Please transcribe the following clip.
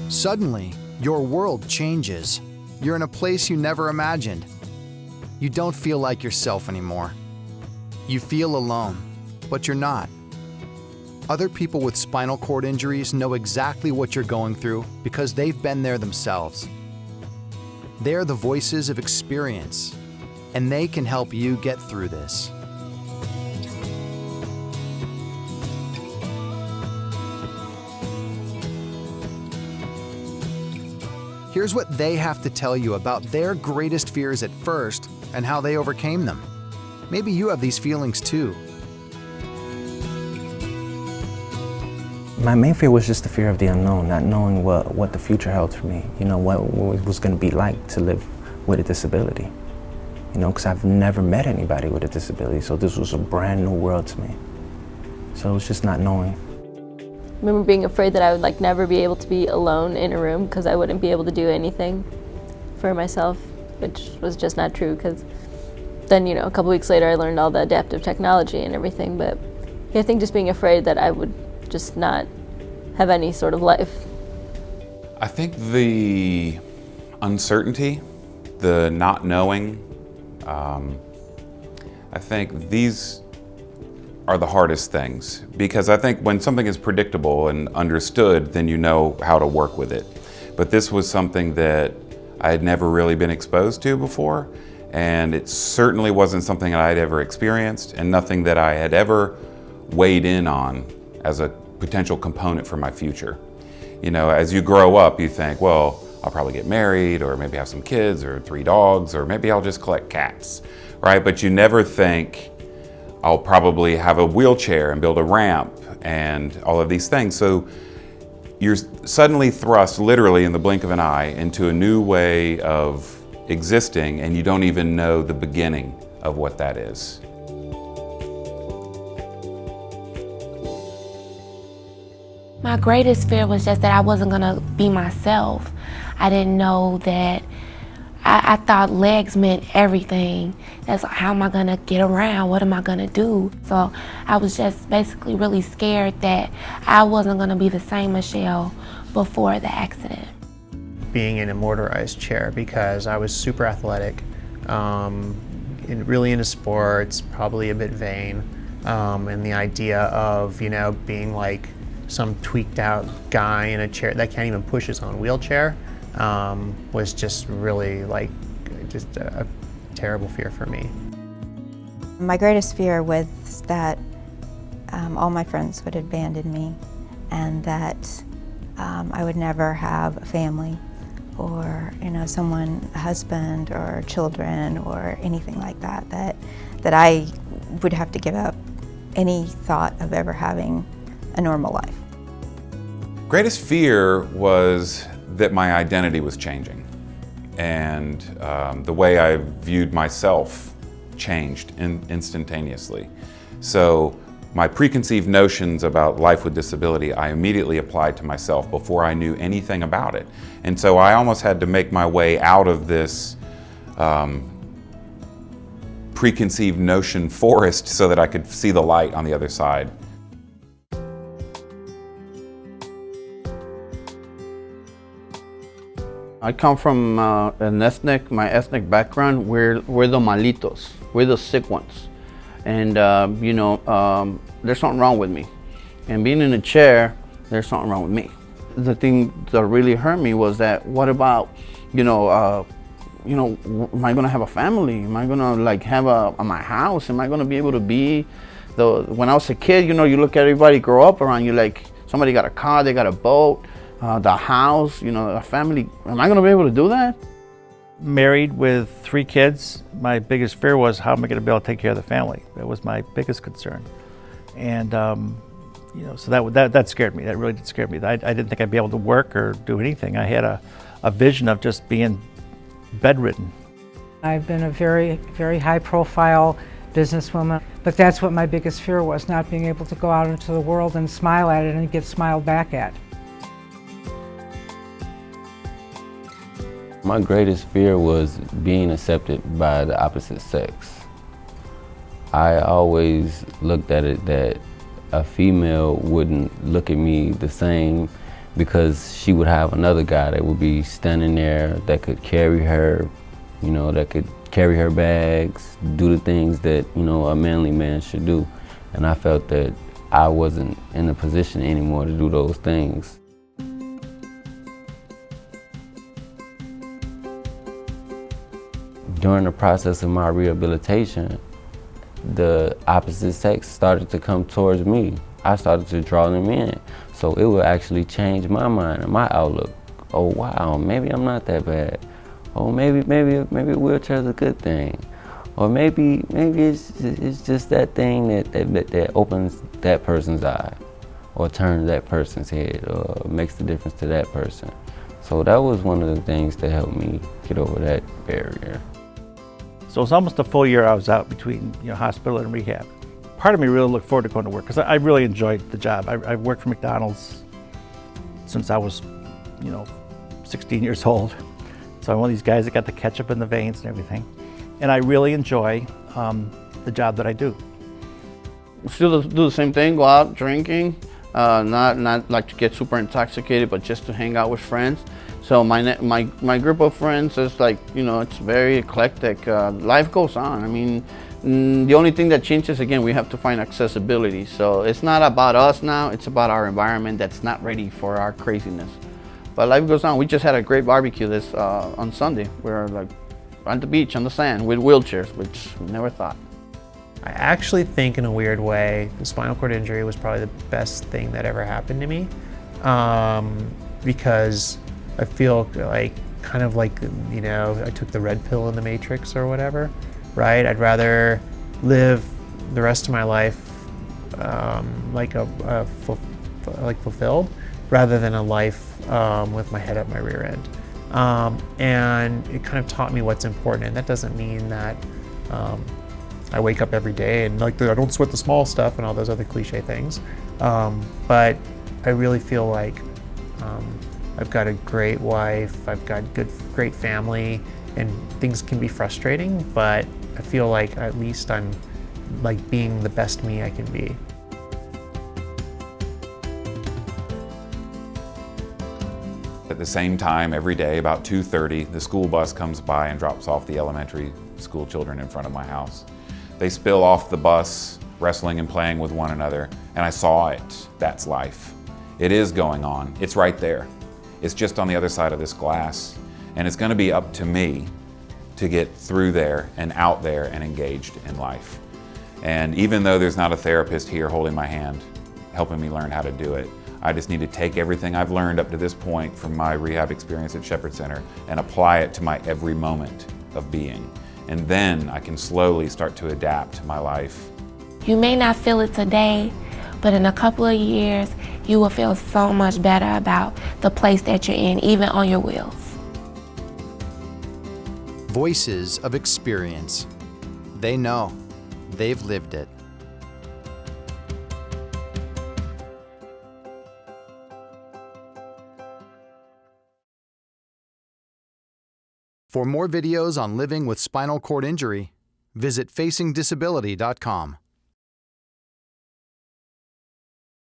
Suddenly, your world changes. You're in a place you never imagined. You don't feel like yourself anymore. You feel alone, but you're not. Other people with spinal cord injuries know exactly what you're going through because they've been there themselves. They're the voices of experience, and they can help you get through this. Here's what they have to tell you about their greatest fears at first and how they overcame them. Maybe you have these feelings too. My main fear was just the fear of the unknown, not knowing what the future held for me. You know, what it was going to be like to live with a disability. You know, because I've never met anybody with a disability, so this was a brand new world to me. So it was just not knowing. I remember being afraid that I would never be able to be alone in a room because I wouldn't be able to do anything for myself, which was just not true, because then, a couple weeks later I learned all the adaptive technology and everything, but I think just being afraid that I would just not have any sort of life. I think the uncertainty, the not knowing, I think these are the hardest things, because I think when something is predictable and understood, then you know how to work with it. But this was something that I had never really been exposed to before, and it certainly wasn't something that I had ever experienced, and nothing that I had ever weighed in on as a potential component for my future. As you grow up, you think, well, I'll probably get married, or maybe have some kids, or 3 dogs, or maybe I'll just collect cats, right? But you never think, I'll probably have a wheelchair and build a ramp and all of these things. So you're suddenly thrust, literally in the blink of an eye, into a new way of existing, and you don't even know the beginning of what that is. My greatest fear was just that I wasn't gonna be myself. I didn't know that, I thought legs meant everything. That's like, how am I gonna get around? What am I gonna do? So I was just basically really scared that I wasn't gonna be the same Michelle before the accident. Being in a motorized chair, because I was super athletic, really into sports, probably a bit vain, and the idea of, being like some tweaked out guy in a chair that can't even push his own wheelchair was just really just a terrible fear for me. My greatest fear was that all my friends would abandon me, and that I would never have a family, or someone, a husband or children or anything like that, that I would have to give up any thought of ever having a normal life. Greatest fear was that my identity was changing, and the way I viewed myself changed instantaneously. So my preconceived notions about life with disability, I immediately applied to myself before I knew anything about it. And so I almost had to make my way out of this preconceived notion forest so that I could see the light on the other side. I come from my ethnic background. We're the malitos, we're the sick ones. And there's something wrong with me. And being in a chair, there's something wrong with me. The thing that really hurt me was that, what about, am I gonna have a family? Am I gonna have my house? Am I gonna be able to be when I was a kid, you look at everybody grow up around you, somebody got a car, they got a boat, the house, a family. Am I gonna be able to do that? Married with 3 kids, my biggest fear was, how am I gonna be able to take care of the family? That was my biggest concern. And so that scared me. That really did scare me. I didn't think I'd be able to work or do anything. I had a vision of just being bedridden. I've been a very, very high profile businesswoman, but that's what my biggest fear was, not being able to go out into the world and smile at it and get smiled back at. My greatest fear was being accepted by the opposite sex. I always looked at it that a female wouldn't look at me the same because she would have another guy that would be standing there that could carry her, you know, that could carry her bags, do the things that, you know, a manly man should do. And I felt that I wasn't in a position anymore to do those things. During the process of my rehabilitation, the opposite sex started to come towards me. I started to draw them in. So it would actually change my mind and my outlook. Oh wow, maybe I'm not that bad. Oh, maybe a wheelchair is a good thing. Or maybe it's just that thing that opens that person's eye, or turns that person's head, or makes the difference to that person. So that was one of the things that helped me get over that barrier. So it's almost a full year I was out between, you know, hospital and rehab. Part of me really looked forward to going to work because I really enjoyed the job. I've worked for McDonald's since I was, you know, 16 years old. So I'm one of these guys that got the ketchup in the veins and everything. And I really enjoy the job that I do. Still do the same thing, go out drinking, not like to get super intoxicated, but just to hang out with friends. So my group of friends is like, you know, it's very eclectic. Life goes on. I mean, the only thing that changes, again, we have to find accessibility. So it's not about us now, it's about our environment that's not ready for our craziness. But life goes on. We just had a great barbecue this on Sunday. We were like on the beach, on the sand, with wheelchairs, which we never thought. I actually think, in a weird way, the spinal cord injury was probably the best thing that ever happened to me, because I feel like, kind of like, you know, I took the red pill in the Matrix or whatever, right? I'd rather live the rest of my life fulfilled, rather than a life with my head up my rear end. And it kind of taught me what's important, and that doesn't mean that I wake up every day and like I don't sweat the small stuff and all those other cliche things. But I really feel like I've got a great wife, I've got great family, and things can be frustrating, but I feel like at least I'm like being the best me I can be. At the same time, every day, about 2:30, the school bus comes by and drops off the elementary school children in front of my house. They spill off the bus, wrestling and playing with one another, and I saw it. That's life. It is going on. It's right there. It's just on the other side of this glass, and it's going to be up to me to get through there and out there and engaged in life. And even though there's not a therapist here holding my hand, helping me learn how to do it, I just need to take everything I've learned up to this point from my rehab experience at Shepherd Center and apply it to my every moment of being. And then I can slowly start to adapt my life. You may not feel it today, but in a couple of years, you will feel so much better about the place that you're in, even on your wheels. Voices of experience. They know. They've lived it. For more videos on living with spinal cord injury, visit facingdisability.com.